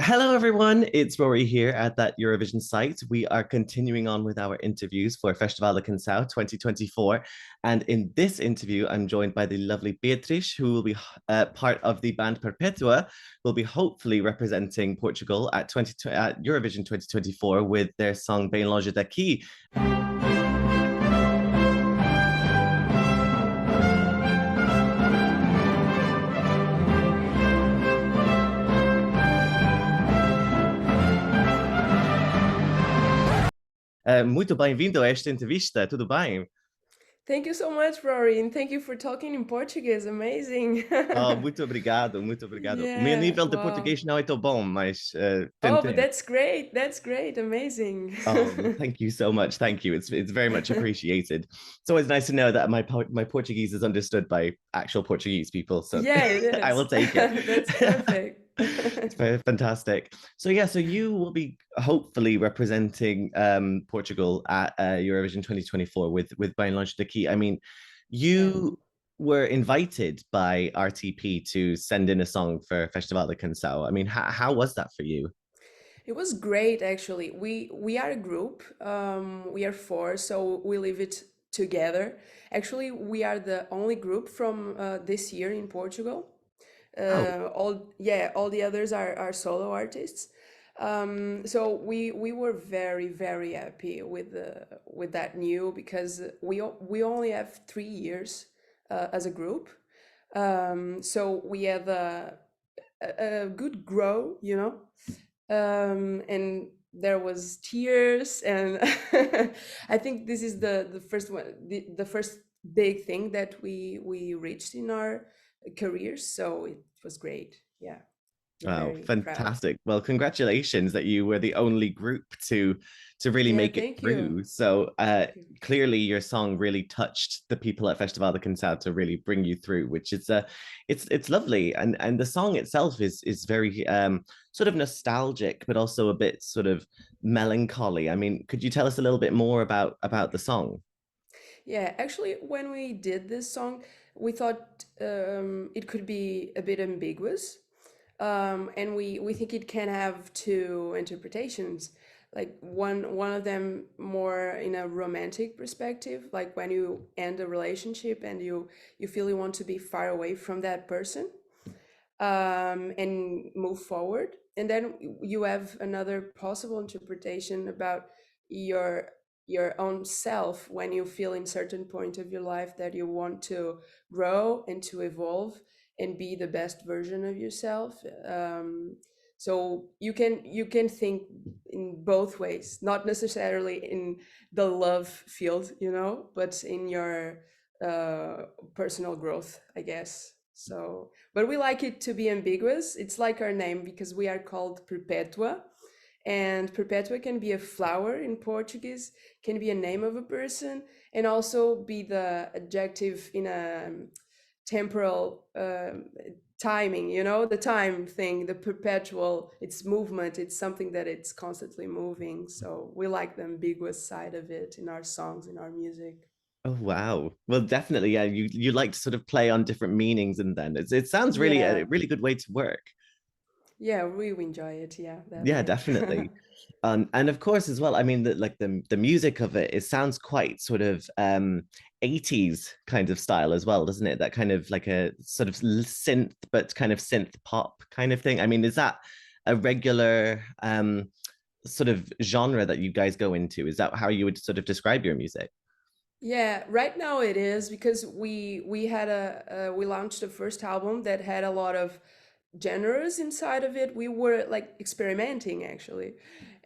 Hello, everyone. It's Rory here at that Eurovision site. We are continuing on with our interviews for Festival da Canção 2024. And in this interview, I'm joined by the lovely Beatriz, who will be part of the band Perpétua, will be hopefully representing Portugal at, at Eurovision 2024 with their song Bem Longe Daqui. Muito bem-vindo a esta entrevista, tudo bem? Thank you so much, Rory, and thank you for talking in Portuguese. Amazing. Oh, muito obrigado, muito obrigado. O meu Yeah, nível de wow. português não é tão bom, mas Oh, but tentei. that's great. That's great. Amazing. Oh, well, thank you so much. Thank you. It's very much appreciated. It's always nice to know that my Portuguese is understood by actual Portuguese people. So Yeah, it I will is. take it. That's perfect. It's very fantastic. So yeah, so you will be hopefully representing Portugal at Eurovision 2024 with Bem Longe Daqui. I mean, Yeah. you were invited by RTP to send in a song for Festival da Canção. I mean, how was that for you? It was great actually. We are a group. We are four, so we live it together. Actually, we are the only group from this year in Portugal. Oh, All the others are solo artists. So we were very happy with that new because we only have 3 years as a group. So we have a good grow, and there was tears, and I think this is the first one, the first big thing that we reached in our careers. So it was great. Yeah, we're wow, very proud. fantastic. Well, congratulations that you were the only group to really Yeah, make it thank you. through. So Thank you. clearly your song really touched the people at Festival da Canção to really bring you through, which is it's lovely. And the song itself is very sort of nostalgic, but also a bit sort of melancholy. I mean, could you tell us a little bit more about the song? Yeah, actually, when we did this song, we thought it could be a bit ambiguous, and we think it can have two interpretations. Like one of them more in a romantic perspective, like when you end a relationship and you feel you want to be far away from that person, and move forward. And then you have another possible interpretation about your your own self when you feel in certain point of your life that you want to grow and to evolve and be the best version of yourself. So you can think in both ways, not necessarily in the love field, but in your personal growth, I guess. So, but we like it to be ambiguous. It's like our name because we are called Perpétua, and Perpétua can be a flower in Portuguese, can be a name of a person, and also be the adjective in a temporal timing, the time thing, the perpetual, it's movement, it's something that it's constantly moving. So we like the ambiguous side of it in our songs, in our music. Oh wow. Well, definitely, yeah. You like to sort of play on different meanings, and then it sounds really a Yeah. really good way to work. Yeah, we enjoy it. Yeah, that Yeah, way. definitely. And of course as well, I mean that like the music of it, it sounds quite sort of 80s kind of style as well, doesn't it? That kind of like a sort of synth, but kind of synth pop kind of thing. I mean, is that a regular sort of genre that you guys go into? Is that how you would sort of describe your music? Yeah, right now it is because we had we launched the first album that had a lot of genres inside of it. We were like experimenting actually,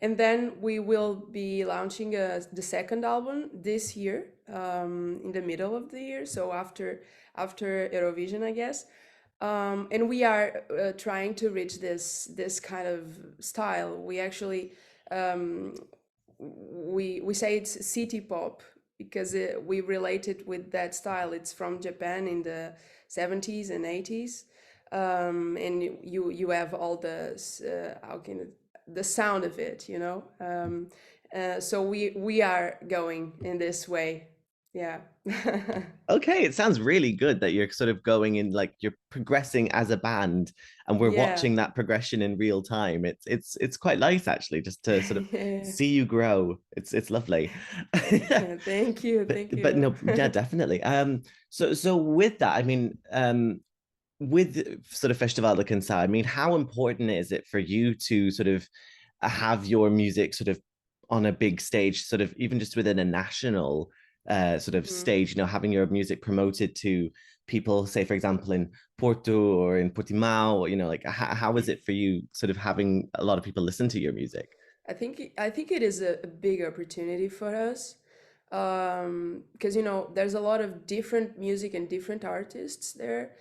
and then we will be launching the second album this year, in the middle of the year, so after Eurovision, I guess. And we are trying to reach this kind of style. We actually we say it's city pop because we relate it with that style. It's from Japan in the 70s and 80s, and you have all the how can the sound of it. So we are going in this way. Yeah. Okay, it sounds really good that you're sort of going in, like you're progressing as a band and we're Yeah. watching that progression in real time. It's quite nice actually just to sort of Yeah. see you grow. It's lovely. Thank you. But Thank but you. no, yeah, definitely. So with that, I mean, with sort of Festival da Canção, I mean, how important is it for you to sort of have your music sort of on a big stage, sort of even just within a national sort of Mhm. stage, having your music promoted to people, say, for example, in Porto or in Portimao, or, like how is it for you sort of having a lot of people listen to your music? I think it is a big opportunity for us, because there's a lot of different music and different artists there,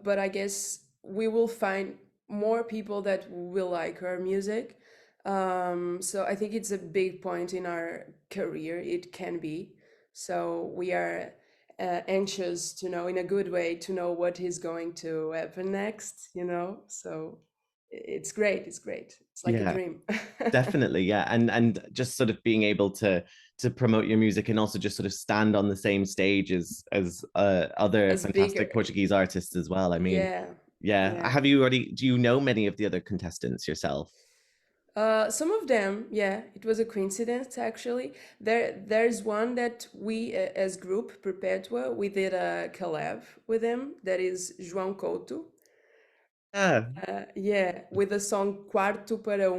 but I guess we will find more people that will like our music. So I think it's a big point in our career. It can be. So we are anxious to know, in a good way, to know what is going to happen next. So it's great. It's great. It's like a Yeah, dream. definitely, yeah, and just sort of being able to promote your music and also just sort of stand on the same stage as other As bigger. fantastic Portuguese artists as well. I mean, Yeah, yeah, yeah. do you know many of the other contestants yourself? Some of them, yeah, it was a coincidence actually. There's one that we, as group Perpétua, we did a collab with him. That is João Couto. Yeah, Yeah, with the song Quarto para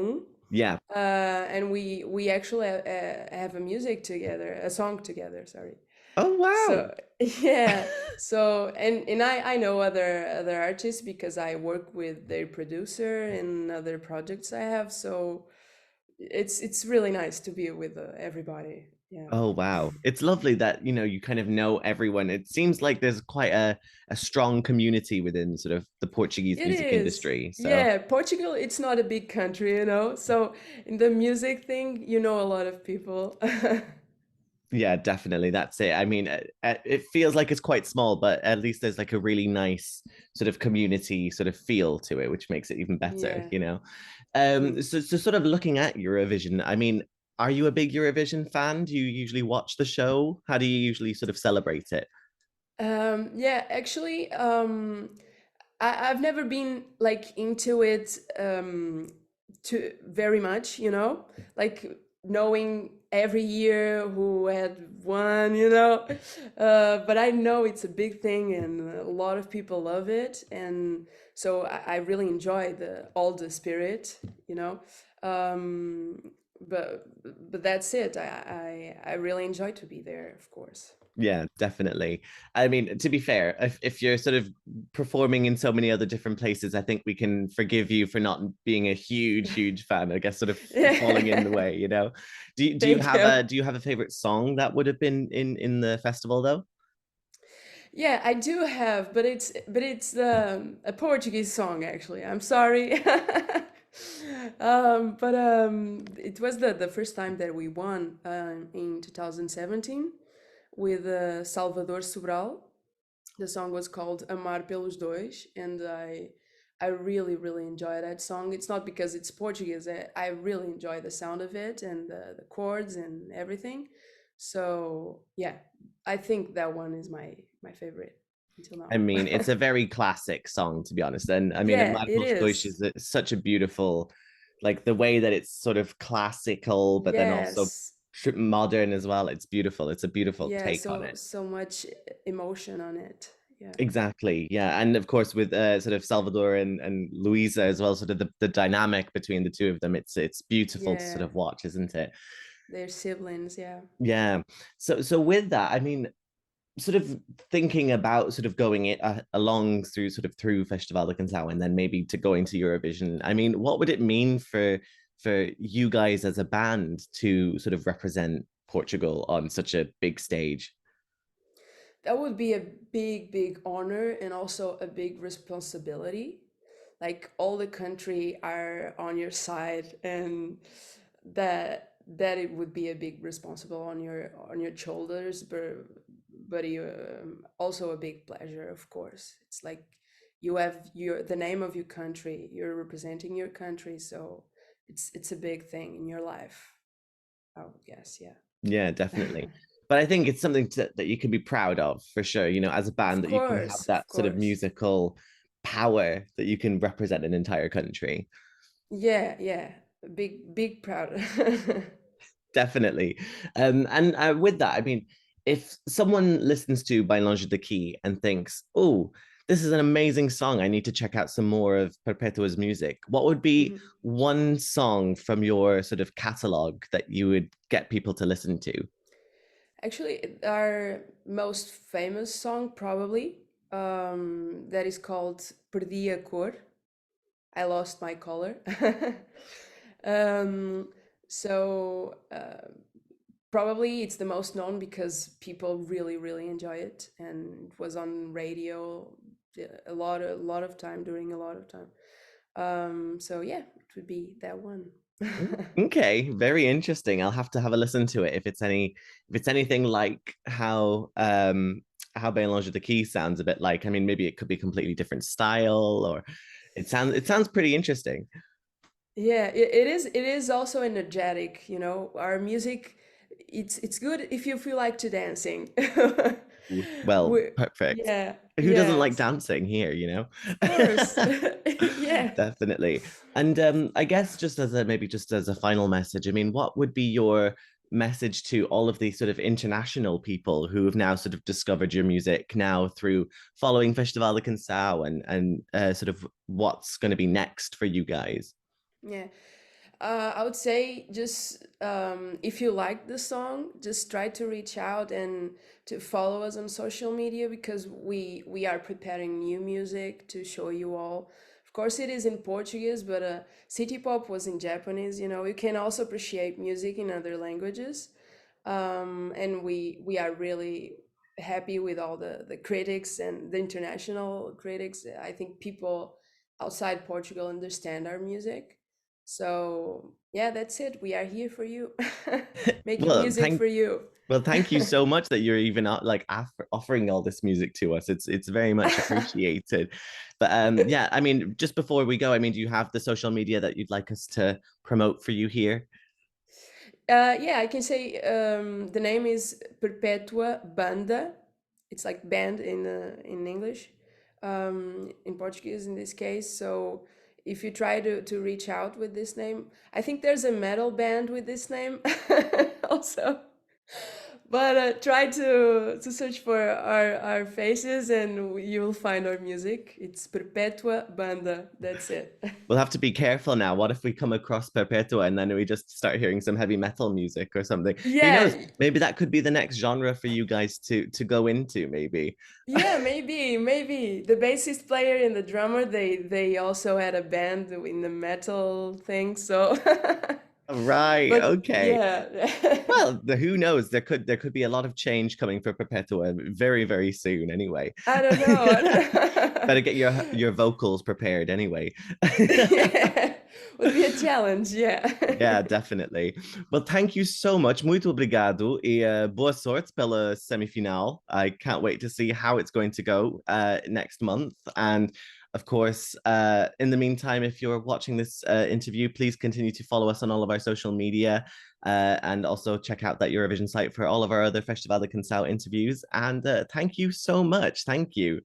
yeah. and we actually have a music together, a song together. Sorry. Oh wow. So yeah, so and I know other artists because I work with their producer and other projects I have. So it's really nice to be with everybody. Yeah. Oh wow. It's lovely that, you kind of know everyone. It seems like there's quite a strong community within sort of the Portuguese It music is. industry. So Yeah, Portugal, it's not a big country, So in the music thing, you know a lot of people. yeah, definitely. That's it. I mean, it feels like it's quite small, but at least there's like a really nice sort of community sort of feel to it, which makes it even better, Yeah. So sort of looking at Eurovision, I mean, are you a big Eurovision fan? Do you usually watch the show? How do you usually sort of celebrate it? Yeah, actually, I've never been like into it to very much, like knowing every year who had won, but I know it's a big thing and a lot of people love it, and so I really enjoy the all the spirit, you know. Um, but that's it. I really enjoy to be there, of course. Yeah, definitely. I mean, to be fair, if you're sort of performing in so many other different places, I think we can forgive you for not being a huge fan. I guess sort of falling in the Yeah. way. Do you Thank have you. a favorite song that would have been in the festival though? Yeah, I do have, but it's a Portuguese song actually. I'm sorry. But it was the first time that we won in 2017 with Salvador Sobral. The song was called Amar pelos dois, and I really enjoy that song. It's not because it's Portuguese. I really enjoy the sound of it and the chords and everything. So yeah, I think that one is my favorite until I now. mean, it's a very classic song, to be honest. And I mean, Yeah, Amar it pelos dois is. is such a beautiful, like the way that it's sort of classical, but then also Yes. modern as well. It's beautiful. It's a beautiful Yeah, take on so it. so much emotion on it. Yeah. Exactly. Yeah. And of course with sort of Salvador and Luisa as well, sort of the dynamic between the two of them, it's beautiful to sort Yeah. of watch, isn't it? They're siblings, yeah. Yeah. So with that, I mean, sort of thinking about sort of going it along through sort of through Festival da Canção and then maybe to going to Eurovision. I mean, what would it mean for you guys as a band to sort of represent Portugal on such a big stage? That would be a big honor and also a big responsibility. Like all the country are on your side, and that it would be a big responsible on your shoulders, but you also a big pleasure, of course. It's like you have the name of your country, you're representing your country, so it's a big thing in your life, I would guess, yeah. Yeah, definitely. but I think it's something that you can be proud of for sure. You know, as a band, that you can have Of that sort of course. musical power that you can represent an entire country. Yeah, yeah. Big proud. Definitely. And with that, I mean, if someone listens to Bem Longe Daqui and thinks, oh, this is an amazing song, I need to check out some more of Perpetua's music, what would be Mhm. one song from your sort of catalog that you would get people to listen to? Actually, our most famous song probably that is called Perdi a Cor. I lost my color. um, so probably it's the most known because people really really enjoy it, and it was on radio a lot of time during a lot of time. So yeah, it would be that one. Okay, very interesting. I'll have to have a listen to it if it's anything like how Bem Longe Daqui sounds a bit like. I mean, maybe it could be completely different style or it sounds pretty interesting. Yeah, it is also energetic, our music. It's good if you feel like to dancing. Well, we, perfect. yeah, Who doesn't like yes, dancing here, you know? of course. Yeah. Definitely. And I guess just as a maybe just as a final message, I mean, what would be your message to all of these sort of international people who have now sort of discovered your music now through following Festival da Canção and sort of what's going to be next for you guys? Yeah. I would say just if you like the song, just try to reach out and to follow us on social media because we are preparing new music to show you all. Of course, it is in Portuguese, but City Pop was in Japanese. You can also appreciate music in other languages, and we are really happy with all the critics and the international critics. I think people outside Portugal understand our music. So yeah, that's it. We are here for you, making Well, music for you. thank you so much that you're even like offering all this music to us. It's very much appreciated. But yeah, I mean, just before we go, I mean, do you have the social media that you'd like us to promote for you here? Yeah, I can say the name is Perpétua Banda. It's like band in English, in Portuguese in this case. So if you try to reach out with this name, I think there's a metal band with this name also. But try to search for our faces and you'll find our music. It's Perpétua Banda. That's it. We'll have to be careful now. What if we come across Perpetua and then we just start hearing some heavy metal music or something? Who knows? Yeah, Maybe that could be the next genre for you guys to go into, maybe. yeah, maybe the bassist player and the drummer they also had a band in the metal thing. So, Right. but Okay. yeah, Well, who knows? There could be a lot of change coming for Perpetua very, very soon anyway. I don't know. I don't Better know. get your vocals prepared anyway. Yeah, would be a challenge. Yeah. Yeah, definitely. Well, thank you so much. Muito obrigado e boa sorte pela semifinal. I can't wait to see how it's going to go next month. And of course, in the meantime, if you're watching this interview, please continue to follow us on all of our social media and also check out that Eurovision site for all of our other Festival da Canção interviews. And thank you so much. Thank you.